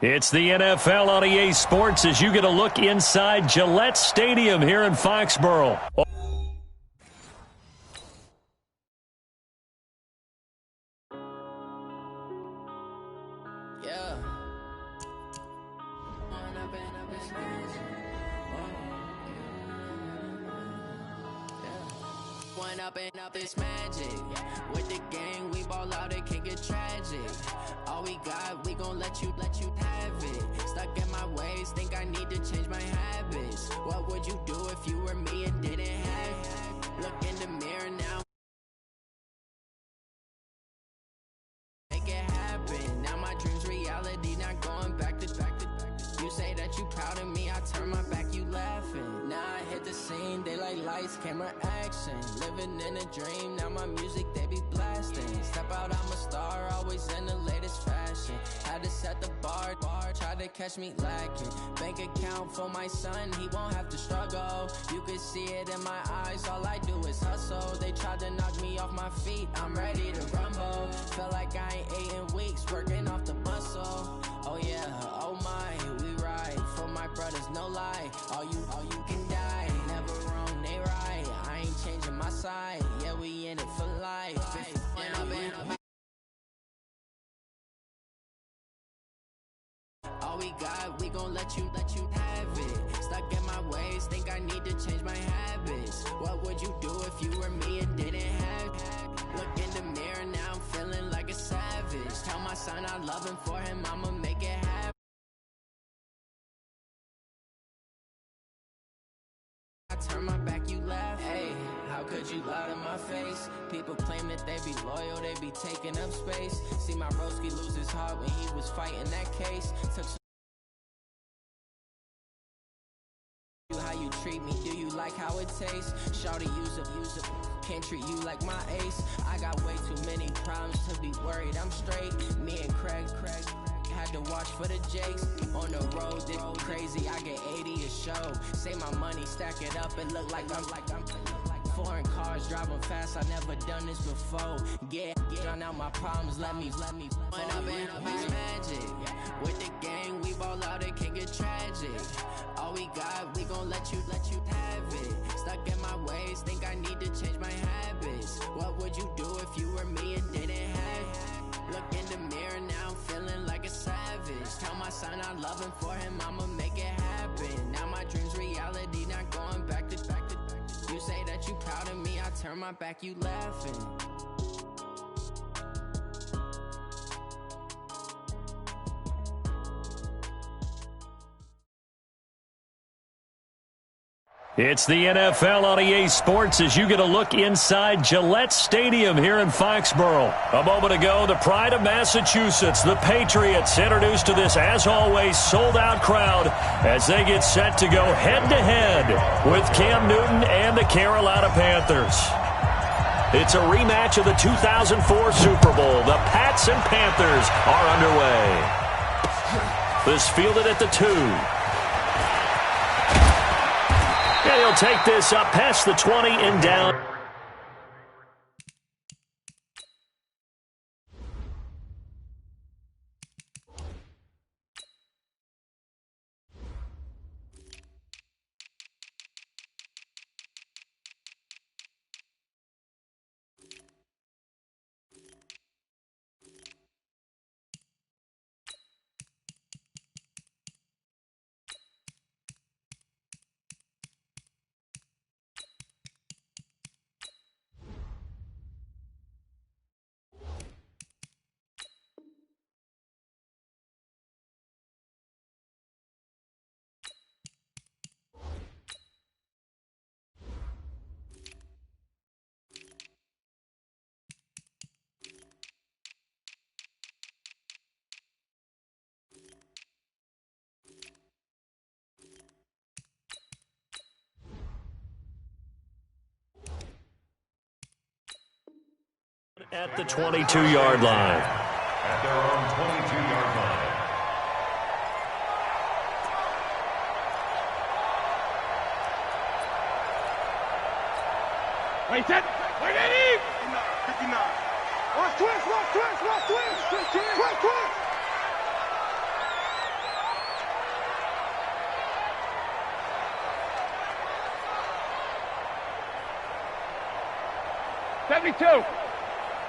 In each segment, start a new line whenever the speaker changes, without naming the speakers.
It's the NFL on EA Sports as you get a look inside Gillette Stadium here in Foxborough.
Up this magic with the gang, we ball out, it can get tragic. All we got, we gon' let you have it. Stuck in my ways, think I need to change my habits. What would you do if you were me and didn't have it? Look in the mirror now, make it happen. Now my dreams reality, not going back to. You say that you proud of me, I turn my back, you laughing. Now I hit the scene, they like lights, camera, action. Living in a dream, now my music, they be blasting. Step out, I'm a star, always in the latest fashion. Had to set the bar, try to catch me lacking. Bank account for my son, he won't have to struggle. You can see it in my eyes, all I do is hustle. They tried to knock me off my feet, I'm ready to rumble. Felt like I ain't ate in weeks, working off the muscle. Oh yeah, oh my, we ride for my brothers, no lie. All you can die, never wrong, they right. I ain't changing my side, yeah, we in it for life. All we got, we gon' let you have it. Stuck in my ways, think I need to change my habits. What would you do if you were me and didn't have it? Look in the mirror, now I'm feeling like a savage. Tell my son I love him, for him I'ma make it happen. I turn my back, you laugh. Hey, how could you lie to my face? People claim that they be loyal, they be taking up space. See my broski lose his heart when he was fighting that case. Took how you treat me, do you like how it tastes? Shawty, use up, can't treat you like my ace. I got way too many problems to be worried, I'm straight. Me and Craig had to watch for the Jakes. On the road, this crazy, I get 80 a show. Say my money, stack it up, and look like I'm foreign cars, driving fast, I never done this before. Drown out my problems, let me When up in this magic, with the gang, we ball out, it can get tragic. All we got, we gon' let you have it. Stuck in my ways, think I need to change my habits. What would you do if you were me and didn't have it? Look in the mirror, now I'm feeling like a savage. Tell my son I love him, for him I'ma make it happen. Now my dreams reality, not going back to. You say that you proud of me, I turn my back, you laughing.
It's the NFL on EA Sports as you get a look inside Gillette Stadium here in Foxborough. A moment ago, the pride of Massachusetts, the Patriots, introduced to this, as always, sold-out crowd as they get set to go head-to-head with Cam Newton and the Carolina Panthers. It's a rematch of the 2004 Super Bowl. The Pats and Panthers are underway. This fielded at the 2. And he'll take this up past the 20 and down. At the 22-yard line.
At their own 22-yard line.
Wait, set. Wait, Eddie. 59. Watch twist. 72.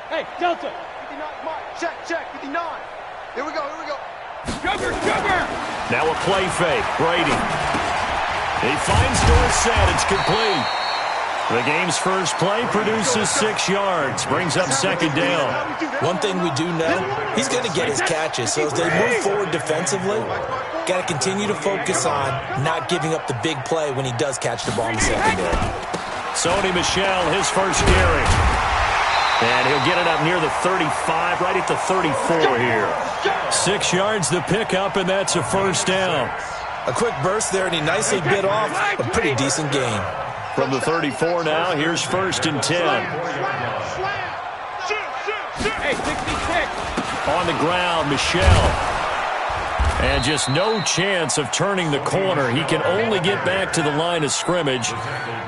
Hey, Delta. 59, Mike. Check, 59. Here we go. Sugar.
Now a play fake. Brady. He finds Dorsett. It's complete. The game's first play produces 6 yards. Brings up second down.
One thing we do know, he's going to get his catches. So as they move forward defensively, got to continue to focus on not giving up the big play when he does catch the ball in the secondary.
Sony Michel, his first carry. And he'll get it up near the 35, right at the 34 here. 6 yards the pickup, and that's a first down.
A quick burst there, and he nicely bit off a pretty decent gain.
From the 34 now, here's first and 10.
Hey, 66.
On the ground, Michel. And just no chance of turning the corner. He can only get back to the line of scrimmage.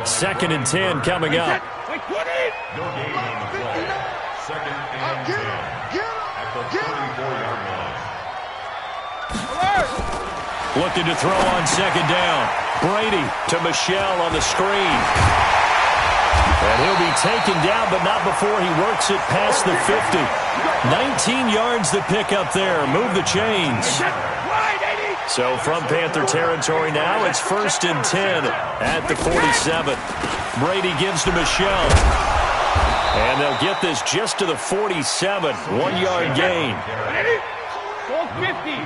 Second and 10 coming up.
No gain on the play. Second and 10. At the 34-yard line.
Looking to throw on second down. Brady to Michel on the screen. And he'll be taken down, but not before he works it past the 50. 19 yards to pick up there. Move the chains. So from Panther territory now, it's first and 10 at the 47. Brady gives to Michel. And they'll get this just to the 47. 1-yard gain.
450.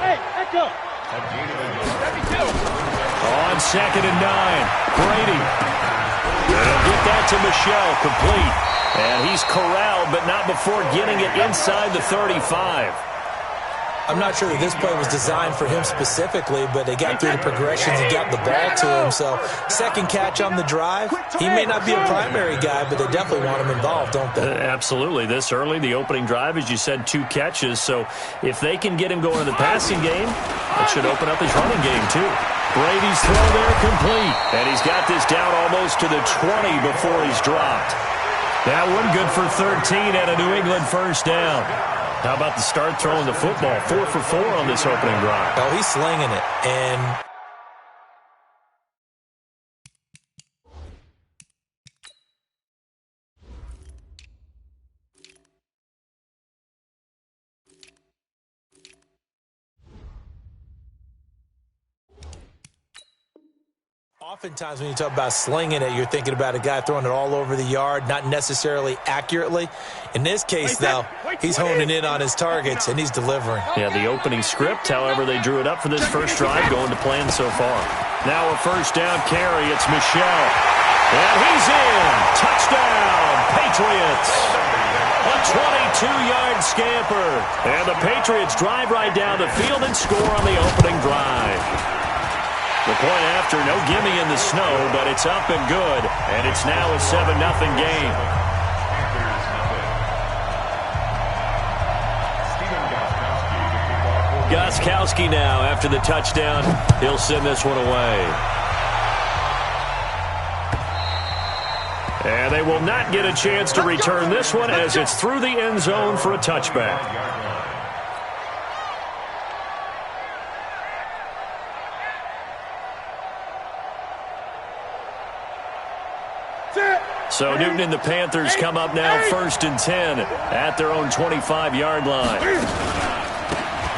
Hey, echo. 72.
On second and 9, Brady. And he'll get that to Michel, complete. And he's corralled, but not before getting it inside the 35.
I'm not sure that this play was designed for him specifically, but they got through the progressions and got the ball to him. So second catch on the drive. He may not be a primary guy, but they definitely want him involved, don't they?
Absolutely. This early, the opening drive, as you said, 2 catches. So if they can get him going in the passing game, that should open up his running game too. Brady's throw there complete. And he's got this down almost to the 20 before he's dropped. That one good for 13 and a New England first down. How about the start throwing the football? 4 for 4 on this opening drive.
Oh, he's slinging it. And oftentimes when you talk about slinging it, you're thinking about a guy throwing it all over the yard, not necessarily accurately. In this case, though, he's honing in on his targets, and he's delivering.
Yeah, the opening script, however, they drew it up for this first drive, going to plan so far. Now a first down carry. It's Michel. And he's in. Touchdown, Patriots. A 22-yard scamper. And the Patriots drive right down the field and score on the opening drive. The point after, no gimme in the snow, but it's up and good, and it's now a 7-0 game. Gostkowski now after the touchdown. He'll send this one away. And they will not get a chance to return this one as it's through the end zone for a touchback. So Newton and the Panthers come up now first and 10 at their own 25-yard line.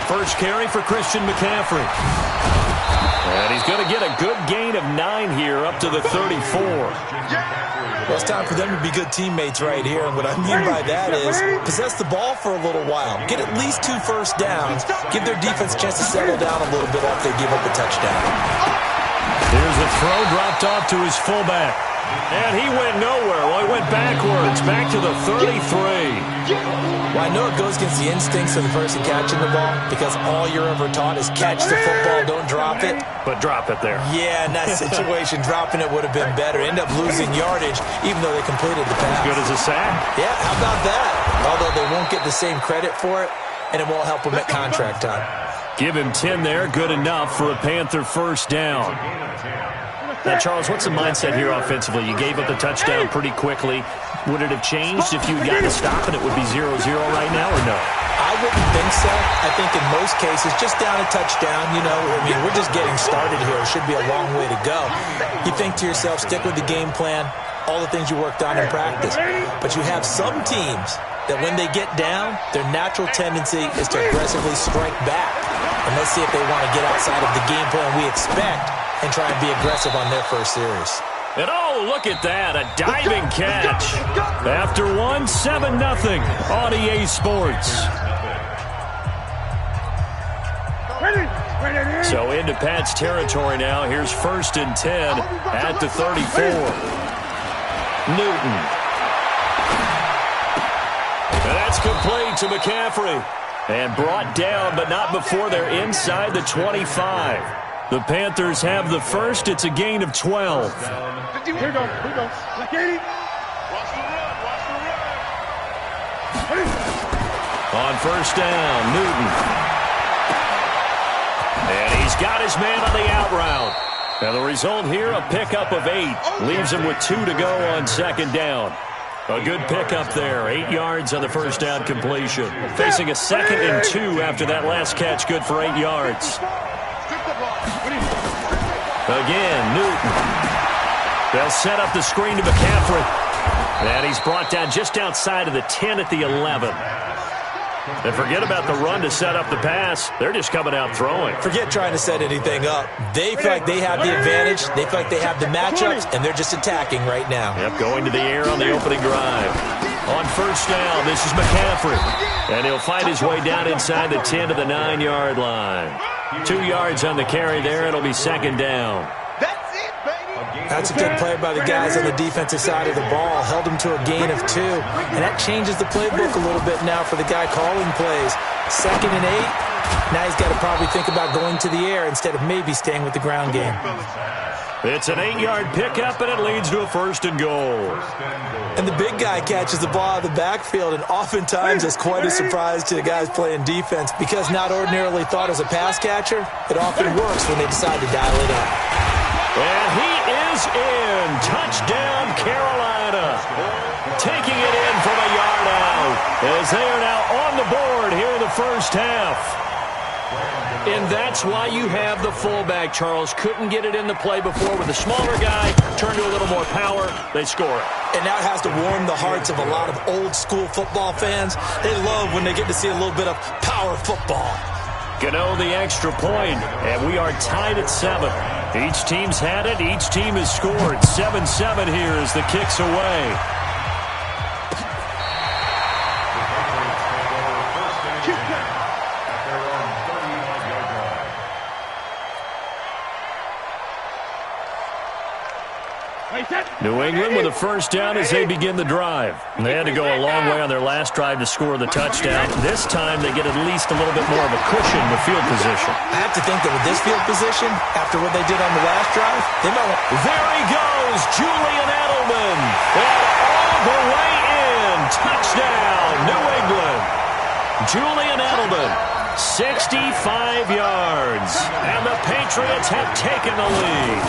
First carry for Christian McCaffrey. And he's going to get a good gain of 9 here up to the 34.
Well, it's time for them to be good teammates right here. And what I mean by that is possess the ball for a little while. Get at least 2 first downs. Give their defense a chance to settle down a little bit after they give up a touchdown.
Here's a throw dropped off to his fullback. And he went nowhere. Well, he went backwards, back to the 33.
Well, I know it goes against the instincts of the person catching the ball because all you're ever taught is catch the football, don't drop it.
But drop it there.
Yeah, in that situation, dropping it would have been better. End up losing yardage, even though they completed the pass.
As good as a sack.
Yeah, how about that? Although they won't get the same credit for it, and it won't help them at contract time.
Give him 10 there, good enough for a Panther first down. Now, Charles, what's the mindset here offensively? You gave up the touchdown pretty quickly. Would it have changed if you had gotten a stop and it would be 0-0 right now, or no?
I wouldn't think so. I think in most cases, just down a touchdown, you know, I mean, we're just getting started here. It should be a long way to go. You think to yourself, stick with the game plan, all the things you worked on in practice. But you have some teams that when they get down, their natural tendency is to aggressively strike back. And let's see if they want to get outside of the game plan we expect and try and be aggressive on their first series.
And oh, look at that, a diving catch. After one, 7-0 on EA Sports. So into Pat's territory now. Here's 1st and 10 at the 34. Newton. And that's complete to McCaffrey. And brought down, but not before they're inside the 25. The Panthers have the first. It's a gain of 12.
Here we go. Like 80. Watch the run.
On 1st down, Newton. And he's got his man on the out route. And the result here, a pickup of 8. Leaves him with 2 to go on 2nd down. A good pickup there. 8 yards on the 1st down completion. Facing a 2nd and 2 after that last catch. Good for 8 yards. Again, Newton. They'll set up the screen to McCaffrey. And he's brought down just outside of the 10 at the 11. And forget about the run to set up the pass. They're just coming out throwing.
Forget trying to set anything up. They feel like they have the advantage. They feel like they have the matchups, and they're just attacking right now.
Yep, going to the air on the opening drive. On 1st down, this is McCaffrey. And he'll find his way down inside the 10 to the 9-yard line. 2 yards on the carry there. It'll be 2nd down.
That's a good play by the guys on the defensive side of the ball. Held him to a gain of 2. And that changes the playbook a little bit now for the guy calling plays. 2nd and 8. Now he's got to probably think about going to the air instead of maybe staying with the ground game.
It's an 8-yard pickup, and it leads to a 1st and goal.
And the big guy catches the ball out of the backfield, and oftentimes it's quite a surprise to the guys playing defense because not ordinarily thought as a pass catcher, it often works when they decide to dial it up.
And he is in. Touchdown, Carolina. Taking it in from a yard out as they are now on the board here in the 1st half. And that's why you have the fullback, Charles. Couldn't get it in the play before with the smaller guy. Turned to a little more power. They score it.
And now it has to warm the hearts of a lot of old-school football fans. They love when they get to see a little bit of power football.
Gano the extra point, and we are tied at 7. Each team's had it. Each team has scored. 7-7 here as the kick's away. New England with a 1st down as they begin the drive. They had to go a long way on their last drive to score the touchdown. This time they get at least a little bit more of a cushion with field position.
I have to think that with this field position, after what they did on the last drive, they might want...
There he goes, Julian Edelman. And all the way in. Touchdown, New England. Julian Edelman, 65 yards. And the Patriots have taken the lead.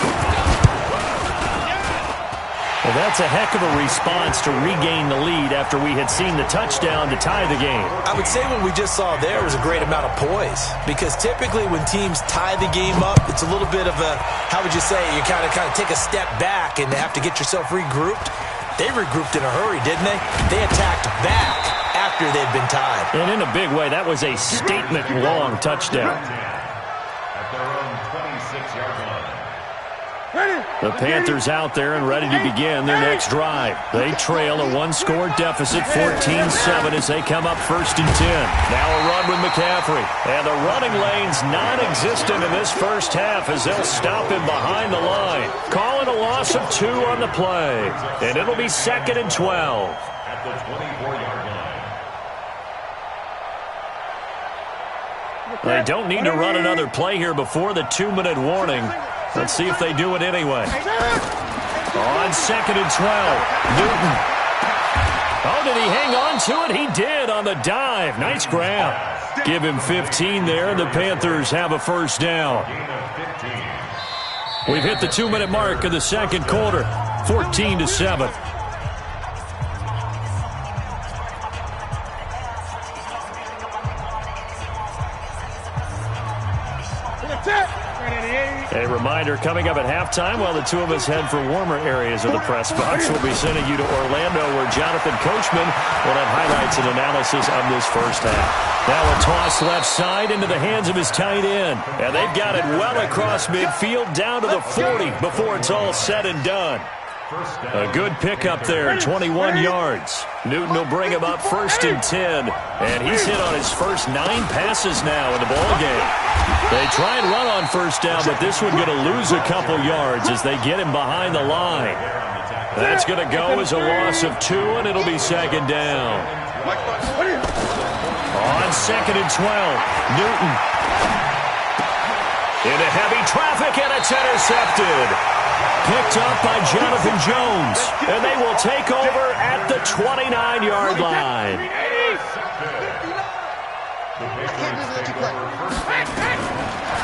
Well, that's a heck of a response to regain the lead after we had seen the touchdown to tie the game.
I would say what we just saw there was a great amount of poise because typically when teams tie the game up, it's a little bit of a, how would you say, you kind of take a step back and have to get yourself regrouped. They regrouped in a hurry, didn't they? They attacked back after they'd been tied.
And in a big way, that was a statement-long touchdown.
At their own 26-yard line.
The Panthers out there and ready to begin their next drive. They trail a 1-score deficit, 14-7 as they come up 1st and 10. Now a run with McCaffrey. And the running lane's non-existent in this 1st half as they'll stop him behind the line. Calling a loss of 2 on the play. And it'll be 2nd and 12.
At the 24-yard line.
They don't need to run another play here before the 2-minute warning. Let's see if they do it anyway. On 2nd and 12, Newton. Oh, did he hang on to it? He did on the dive. Nice grab. Give him 15 there, and the Panthers have a 1st down. We've hit the 2-minute mark of the 2nd quarter, 14-7. A reminder, coming up at halftime, while the two of us head for warmer areas of the press box, we'll be sending you to Orlando, where Jonathan Coachman will have highlights and analysis of this first half. Now a toss left side into the hands of his tight end. And they've got it well across midfield, down to the 40 before it's all said and done. A good pickup there, 21 yards. Newton will bring him up 1st and 10. And he's hit on his first 9 passes now in the ballgame. They try and run on first down, but this one going to lose a couple yards as they get him behind the line. That's going to go as a loss of 2, and it'll be 2nd down. On 2nd and 12, Newton. Into heavy traffic, and it's intercepted. Picked up by Jonathan Jones, and they will take over at the 29-yard line.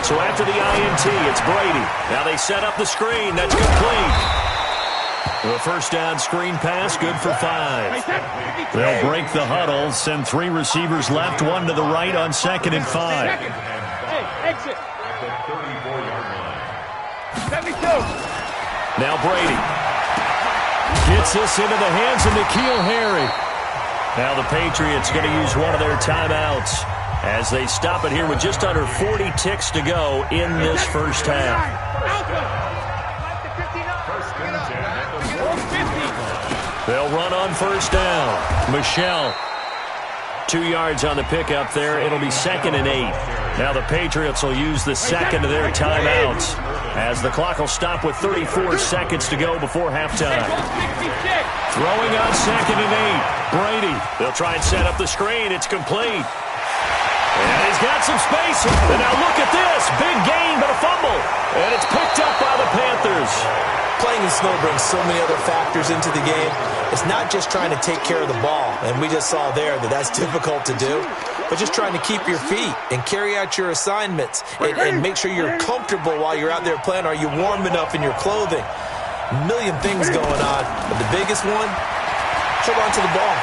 So after the INT, it's Brady. Now they set up the screen. That's complete. The first down screen pass, good for 5. They'll break the huddle, send 3 receivers left, 1 to the right on 2nd and 5.
Hey, exit.
Now Brady gets this into the hands of N'Keal Harry. Now the Patriots going to use one of their timeouts as they stop it here with just under 40 ticks to go in this first half. They'll run on first down. Michel, 2 yards on the pickup there. It'll be 2nd and 8. Now the Patriots will use the second of their timeouts as the clock will stop with 34 seconds to go before halftime. Throwing on 2nd and 8. Brady. They'll try and set up the screen. It's complete. And he's got some space. And now look at this. Big gain, but a fumble. And it's picked up by the Panthers.
Playing in snow brings so many other factors into the game. It's not just trying to take care of the ball, and we just saw there that that's difficult to do, but just trying to keep your feet and carry out your assignments and make sure you're comfortable while you're out there playing. Are you warm enough in your clothing? A million things going on, but the biggest one, hold on to the ball.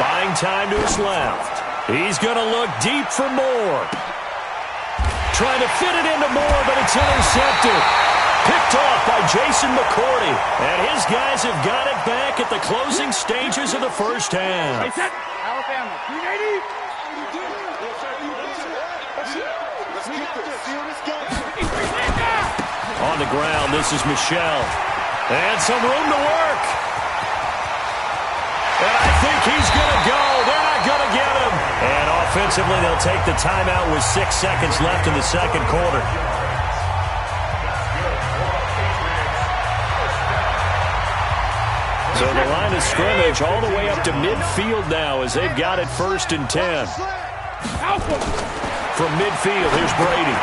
Buying time to his left. He's going to look deep for Moore. Trying to fit it into Moore, but it's intercepted. Picked off by Jason McCourty. And his guys have got it back at the closing stages of the first half.
Alabama, 380.
On the ground, this is Michel. And some room to work. And I think he's going to go. They're not going to get him. And offensively, they'll take the timeout with 6 seconds left in the second quarter. So the line of scrimmage all the way up to midfield now as they've got it 1st and 10. From midfield, here's Brady.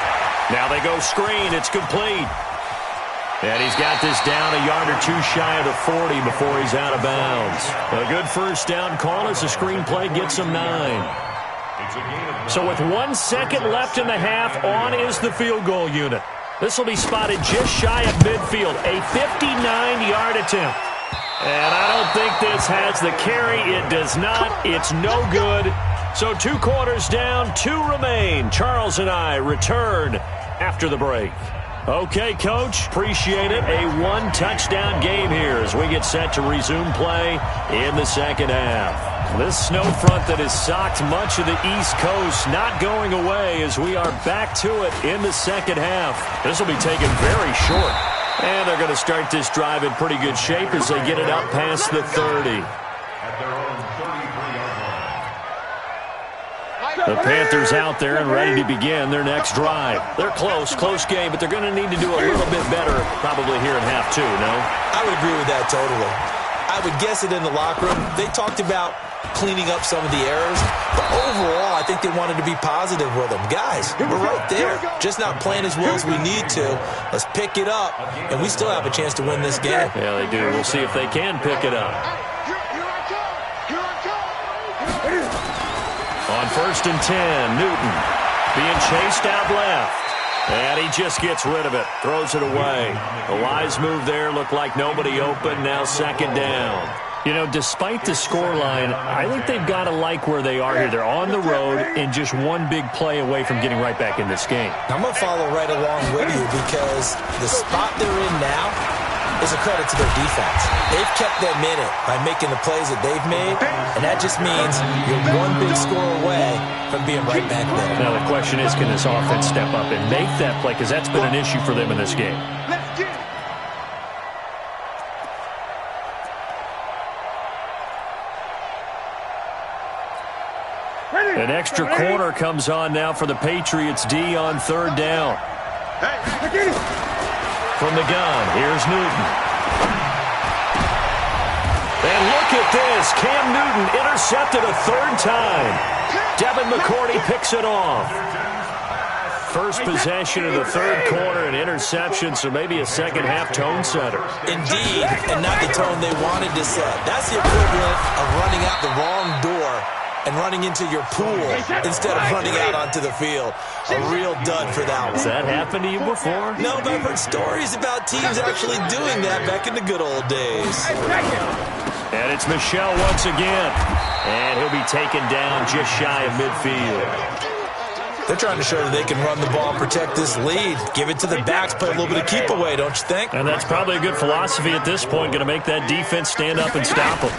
Now they go screen. It's complete. And he's got this down a yard or 2 shy of the 40 before he's out of bounds. A good first down call as the screenplay gets him 9. So with 1 second left in the half, on is the field goal unit. This will be spotted just shy of midfield. A 59-yard attempt. And I don't think this has the carry. It does not. It's no good. So 2 quarters down, 2 remain. Charles and I return after the break. Okay, Coach, appreciate it. A 1-touchdown game here as we get set to resume play in the second half. This snow front that has socked much of the East Coast not going away as we are back to it in the second half. This will be taken very short. And they're going to start this drive in pretty good shape as they get it up past the 30. The Panthers out there and ready to begin their next drive. They're close game, but they're going to need to do a little bit better probably here in half 2, no?
I would agree with that totally. I would guess it in the locker room. They talked about cleaning up some of the errors, but overall, I think they wanted to be positive with them. Guys, we're right there. Just not playing as well as we need to. Let's pick it up, and we still have a chance to win this game.
Yeah, they do. We'll see if they can pick it up. On 1st and 10, Newton being chased out left. And he just gets rid of it, throws it away. The wise move there, looked like nobody open, now 2nd down. You know, despite the scoreline, I think they've got to like where they are here. They're on the road and just one big play away from getting right back in this game.
I'm going to follow right along with you because the spot they're in now is a credit to their defense. They've kept them in it by making the plays that they've made, and that just means you're one big score away from being right back there.
Now the question is, can this offense step up and make that play? Because that's been an issue for them in this game.
Let's get it.
An extra corner comes on now for the Patriots D on third down. From the gun, here's Newton. And look at this. Cam Newton intercepted a third time. Devin McCourty picks it off. First possession of the third quarter, an interception, so maybe a second-half tone setter.
Indeed, and not the tone they wanted to set. That's the equivalent of running out the wrong door and running into your pool instead of running out onto the field. A real dud for that one.
Has that happened to you before?
No, but I've heard stories about teams actually doing that back in the good old days.
And it's Michel once again. And he'll be taken down just shy of midfield.
They're trying to show that they can run the ball and protect this lead. Give it to the backs, play a little bit of keep away, don't you think?
And that's probably a good philosophy at this point, going to make that defense stand up and stop them.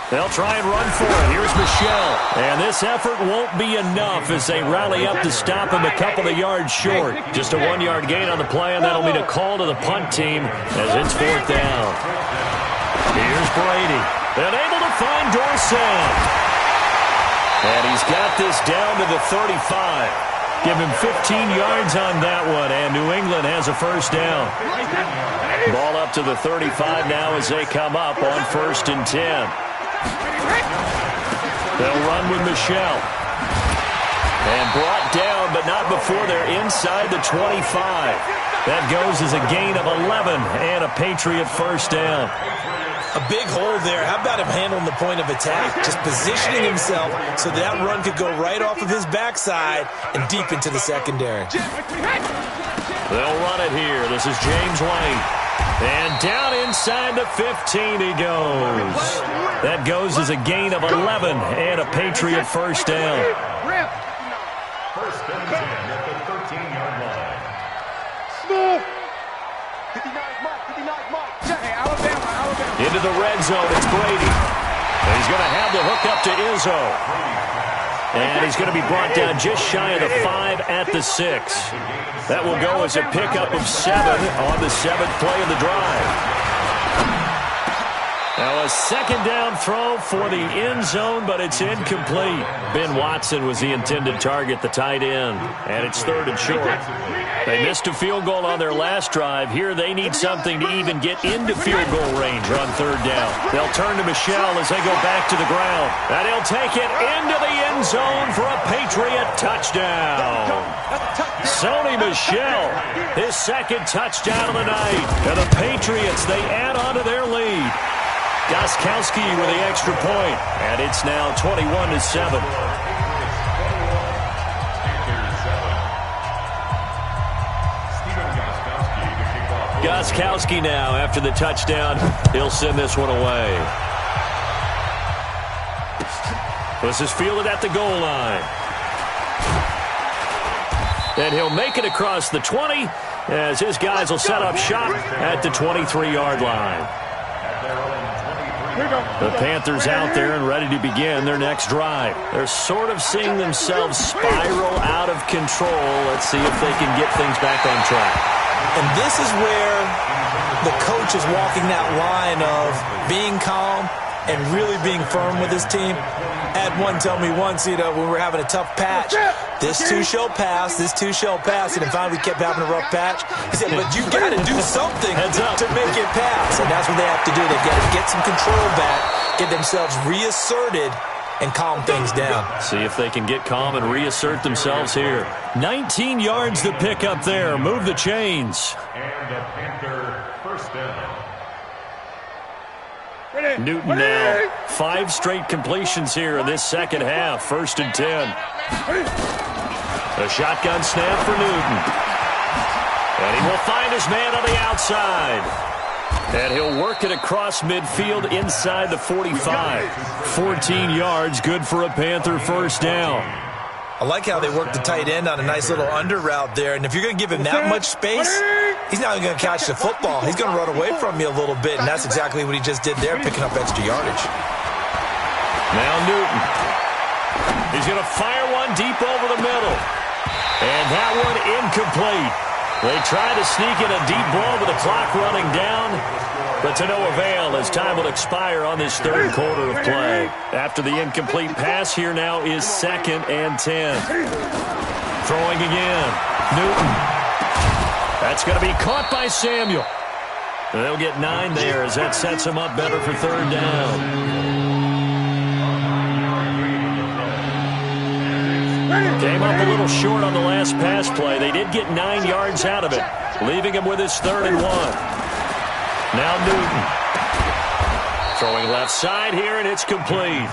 They'll try and run for it. Here's Michel. And this effort won't be enough as they rally up to stop him a couple of yards short. Just a 1-yard gain on the play, and that'll mean a call to the punt team as it's fourth down. Here's Brady. And able to find Dorsett. And he's got this down to the 35. Give him 15 yards on that one, and New England has a first down. Ball up to the 35 now as they come up on 1st and 10. They'll run with Michel. And brought down, but not before they're inside the 25. That goes as a gain of 11 and a Patriot first down.
A big hole there. How about him handling the point of attack? Just positioning himself so that run could go right off of his backside and deep into the secondary.
They'll run it here. This is James White. And down inside the 15 he goes. That goes as a gain of 11 and a Patriot first down.
First and 10 at the 13-yard line.
Smooth. 59 Mike, 59 Mike. Hey, Alabama.
Into the red zone, it's Brady. And he's going to have the hook up to Izzo. And he's going to be brought down just shy of the 5 at the 6. That will go as a pickup of 7 on the 7th play of the drive. Now a second down throw for the end zone, but it's incomplete. Ben Watson was the intended target, the tight end, and it's 3rd and short. They missed a field goal on their last drive. Here they need something to even get into field goal range on 3rd down. They'll turn to Michel as they go back to the ground. And he'll take it into the end zone for a Patriot touchdown. Sony Michel, his 2nd touchdown of the night. And the Patriots, they add on to their lead. Gostkowski with the extra point, and it's now 21-7. Gostkowski now, after the touchdown, he'll send this one away. This is fielded at the goal line. And he'll make it across the 20 as his guys will set up shop at the 23-yard line. The Panthers out there and ready to begin their next drive. They're sort of seeing themselves spiral out of control. Let's see if they can get things back on track.
And this is where the coach is walking that line of being calm and really being firm with his team. Had one tell me once, when we were having a tough patch, this too shall pass, this too shall pass, and then finally we kept having a rough patch. He said, but you got to do something to make it pass, and that's what they have to do. They've got to get some control back, get themselves reasserted, and calm things down.
See if they can get calm and reassert themselves here. 19 yards to pick up there. Move the chains.
And a Panther first down.
Newton now 5 straight completions here in this second half. 1st and 10. A shotgun snap for Newton. And he will find his man on the outside. And he'll work it across midfield inside the 45. 14 yards, good for a Panther first down.
I like how they work the tight end on a nice little under route there. And if you're going to give him that much space, he's not going to catch the football. He's going to run away from you a little bit, and that's exactly what he just did there, picking up extra yardage.
Now Newton. He's going to fire one deep over the middle. And that one incomplete. They tried to sneak in a deep ball with the clock running down, but to no avail as time will expire on this third quarter of play. After the incomplete pass, here now is 2nd and 10. Throwing again. Newton. That's going to be caught by Samuel. They'll get 9 there as that sets him up better for third down. Came up a little short on the last pass play. They did get 9 yards out of it, leaving him with his 3rd and 1. Now Newton. Throwing left side here, and it's complete.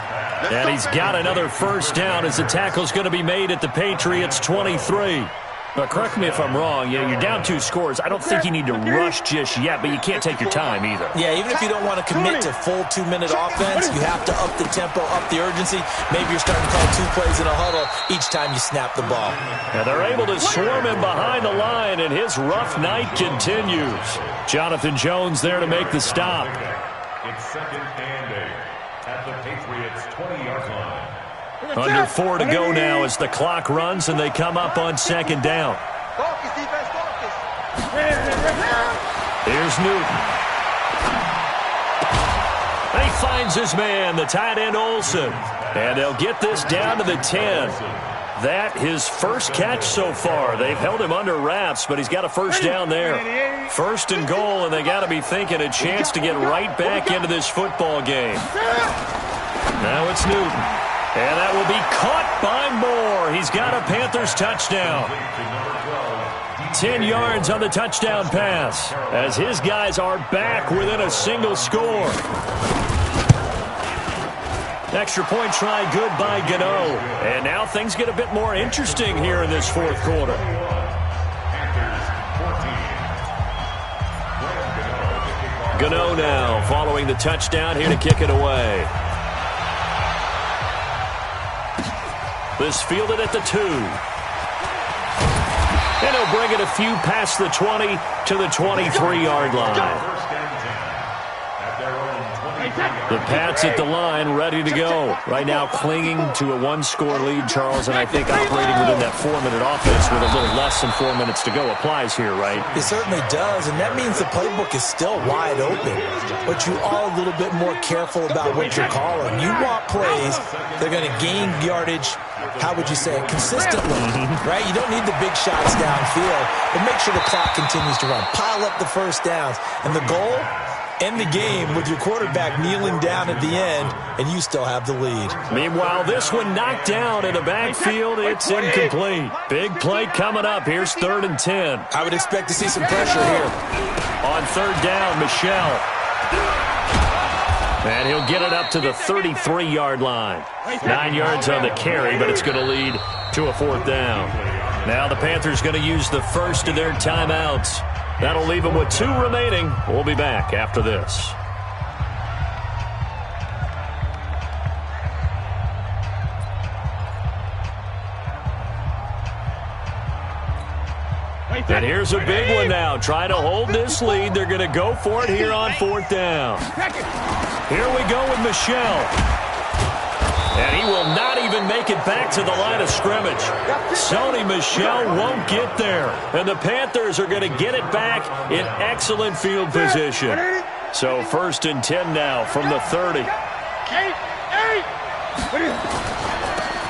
And he's got another first down as the tackle's going to be made at the Patriots' 23. But correct me if I'm wrong, you're down 2 scores. I don't think you need to rush just yet, but you can't take your time either.
Yeah, even if you don't want to commit to full 2-minute offense, you have to up the tempo, up the urgency. Maybe you're starting to call 2 plays in a huddle each time you snap the ball.
And they're able to swarm him behind the line, and his rough night continues. Jonathan Jones there to make the stop.
It's 2nd and 8 at the Patriots' 20-yard line.
Under 4 to go now as the clock runs and they come up on 2nd down.
Focus, defense, focus.
Here's Newton. He finds his man, the tight end Olsen. And they'll get this down to the 10. That his first catch so far. They've held him under wraps, but he's got a first down there. 1st and goal, and they got to be thinking a chance to get right back into this football game. Now it's Newton. And that will be caught by Moore. He's got a Panthers touchdown. 10 yards on the touchdown pass as his guys are back within a single score. Extra point try good by Gano. And now things get a bit more interesting here in this 4th quarter. Gano now following the touchdown here to kick it away. This fielded at the 2. And he'll bring it a few past the 20 to the 23-yard line. The Pats at the line, ready to go. Right now clinging to a 1-score lead, Charles, and I think operating within that 4-minute offense with a little less than 4 minutes to go applies here, right?
It certainly does, and that means the playbook is still wide open. But you are a little bit more careful about what you're calling. You want plays that are going to gain yardage, how would you say it, consistently, right? You don't need the big shots downfield, but make sure the clock continues to run. Pile up the first downs, and the goal, end the game with your quarterback kneeling down at the end, and you still have the lead.
Meanwhile, this one knocked down in the backfield. It's incomplete. Big play coming up. Here's 3rd and 10.
I would expect to see some pressure here.
On 3rd down, Michel. And he'll get it up to the 33-yard line. 9 yards on the carry, but it's going to lead to a 4th down. Now the Panthers going to use the first of their timeouts. That'll leave them with 2 remaining. We'll be back after this. And here's a big one now. Trying to hold this lead. They're going to go for it here on 4th down. Here we go with Michel. And he will not even make it back to the line of scrimmage. Sony Michel won't get there. And the Panthers are going to get it back in excellent field position. So 1st and 10 now from the 30.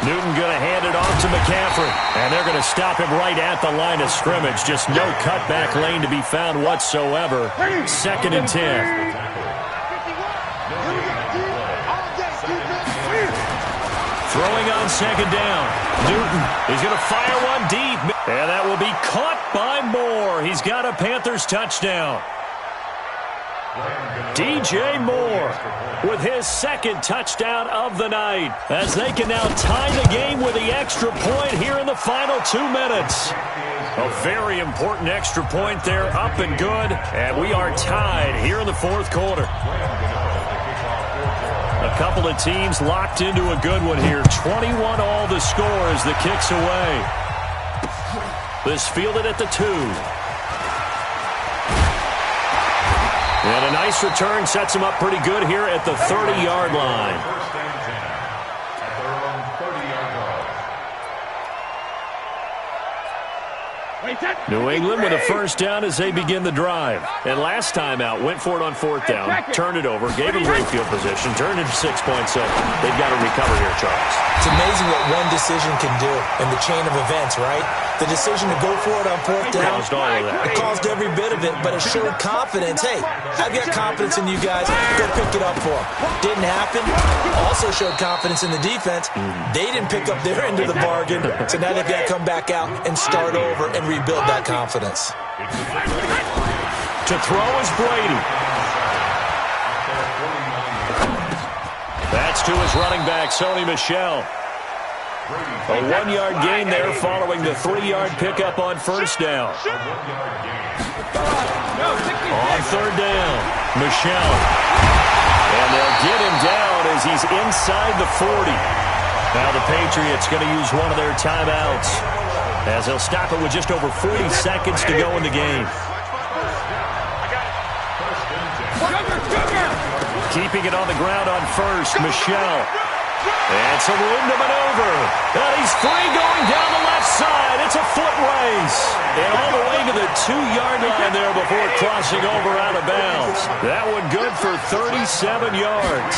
Newton going to hand it off to McCaffrey. And they're going to stop him right at the line of scrimmage. Just no cutback lane to be found whatsoever. 2nd and 10. Throwing on 2nd down. Newton is going to fire one deep. And that will be caught by Moore. He's got a Panthers touchdown. DJ Moore with his 2nd touchdown of the night as they can now tie the game with the extra point here in the final 2 minutes. A very important extra point there, up and good. And we are tied here in the fourth quarter. A couple of teams locked into a good one here. 21 all the score as the kick's away. This fielded at the 2. And a nice return sets him up pretty good here at the 30-yard line. New England with a first down as they begin the drive. And last time out, went for it on fourth down, turned it over, gave them great field position, turned into 6 points, so they've got to recover here, Charles.
It's amazing what one decision can do in the chain of events, right? The decision to go for it on fourth down,
caused all of that.
It caused every bit of it, but it showed confidence. Hey, I've got confidence in you guys. Go pick it up for them. Didn't happen. Also showed confidence in the defense. They didn't pick up their end of the bargain, so now they've got to come back out and start over and rebuild that confidence.
To throw is Brady. That's to his running back, Sony Michel. A 1-yard gain there following the 3-yard pickup on first down. On third down, Michel. And they'll get him down as he's inside the 40. Now the Patriots going to use one of their timeouts as they'll stop it with just over 40 seconds to go in the game. Keeping it on the ground on first, Michel. And some room to maneuver. And he's free going down the left side. It's a foot race. And all the way to the 2-yard line there before crossing over out of bounds. That one good for 37 yards.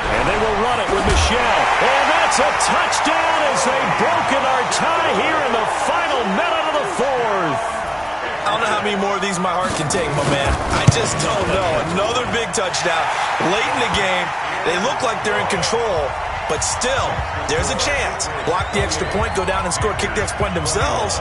And they will run it with Michel. And that's a touchdown as they've broken our tie here in the final minute of the fourth.
I don't know how many more of these my heart can take, my man. I just don't know. Another big touchdown. Late in the game, they look like they're in control, but still, there's a chance. Block the extra point, go down and score, kick the extra point themselves.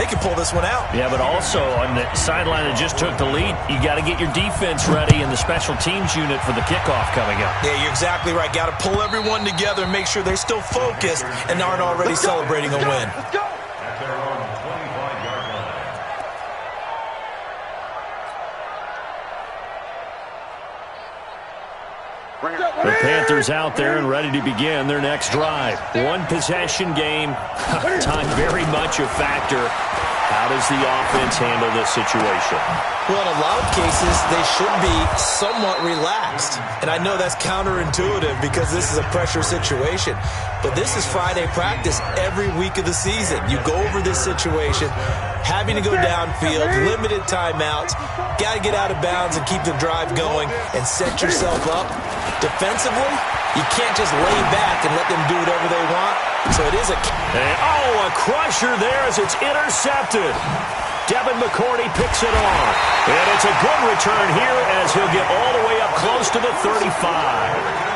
They can pull this one out.
Yeah, but also on the sideline that just took the lead, you got to get your defense ready and the special teams unit for the kickoff coming up.
Yeah, you're exactly right. Got to pull everyone together and make sure they're still focused and aren't already celebrating a win.
At their own 25-yard line.
The Panthers out there and ready to begin their next drive. One possession game. Time very much a factor. How does the offense handle this situation?
Well, in a lot of cases, they should be somewhat relaxed. And I know that's counterintuitive because this is a pressure situation. But this is Friday practice every week of the season. You go over this situation, having to go downfield, limited timeouts, got to get out of bounds and keep the drive going and set yourself up. Defensively, you can't just lay back and let them do whatever they want. So it is a
crusher there as it's intercepted. Devin McCourty picks it on. And it's a good return here as he'll get all the way up close to the 35.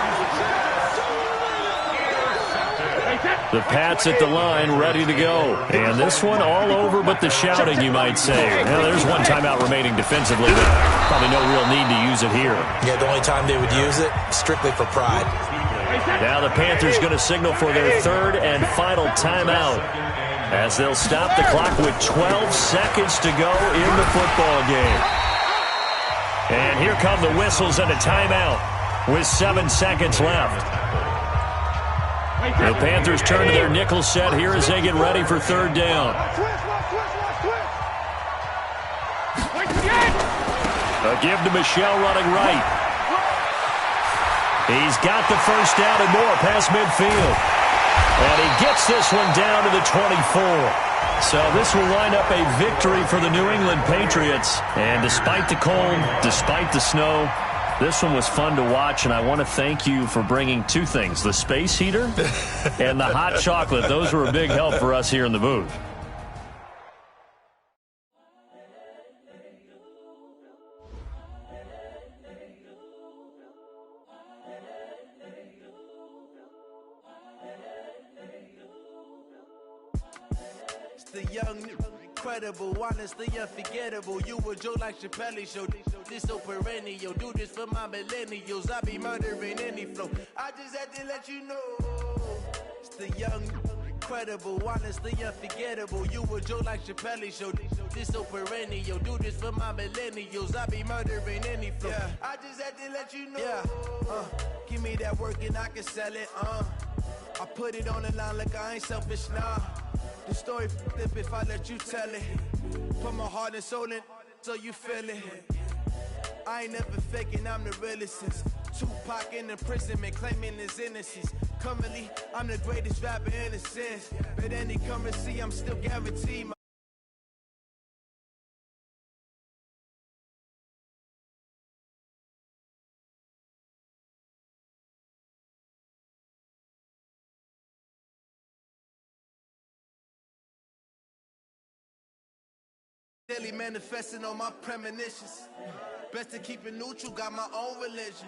The Pats at the line, ready to go. And this one all over but the shouting, you might say. Well, there's one timeout remaining defensively, but probably no real need to use it here.
Yeah, the only time they would use it, strictly for pride.
Now the Panthers going to signal for their third and final timeout as they'll stop the clock with 12 seconds to go in the football game. And here come the whistles and a timeout with 7 seconds left. The Panthers turn to their nickel set here as they get ready for third down. A give to Michel running right. He's got the first down and more past midfield. And he gets this one down to the 24. So this will line up a victory for the New England Patriots. And despite the cold, despite the snow, this one was fun to watch, and I want to thank you for bringing two things, the space heater and the hot chocolate. Those were a big help for us here in the booth.
The young, incredible, honestly unforgettable. You a Joe like Chappelle show. This so perennial. Do this for my millennials. I be murdering any flow. I just had to let you know. It's the young, Credible, honestly unforgettable. You a joke like Chappelle Show. This so perennial. Do this for my millennials. I be murdering any flow. Yeah. I just had to let you know. Yeah. Give me that work and I can sell it. I put it on the line like I ain't selfish, nah. The story flip if I let you tell it. Put my heart and soul in so you feel it. I ain't never faking, I'm the realest since Tupac in imprisonment, claiming his innocence. Currently, I'm the greatest rapper in a sense. But any currency, I'm still guaranteed. Daily manifesting on my premonitions. Best to keep it neutral, got my own religion.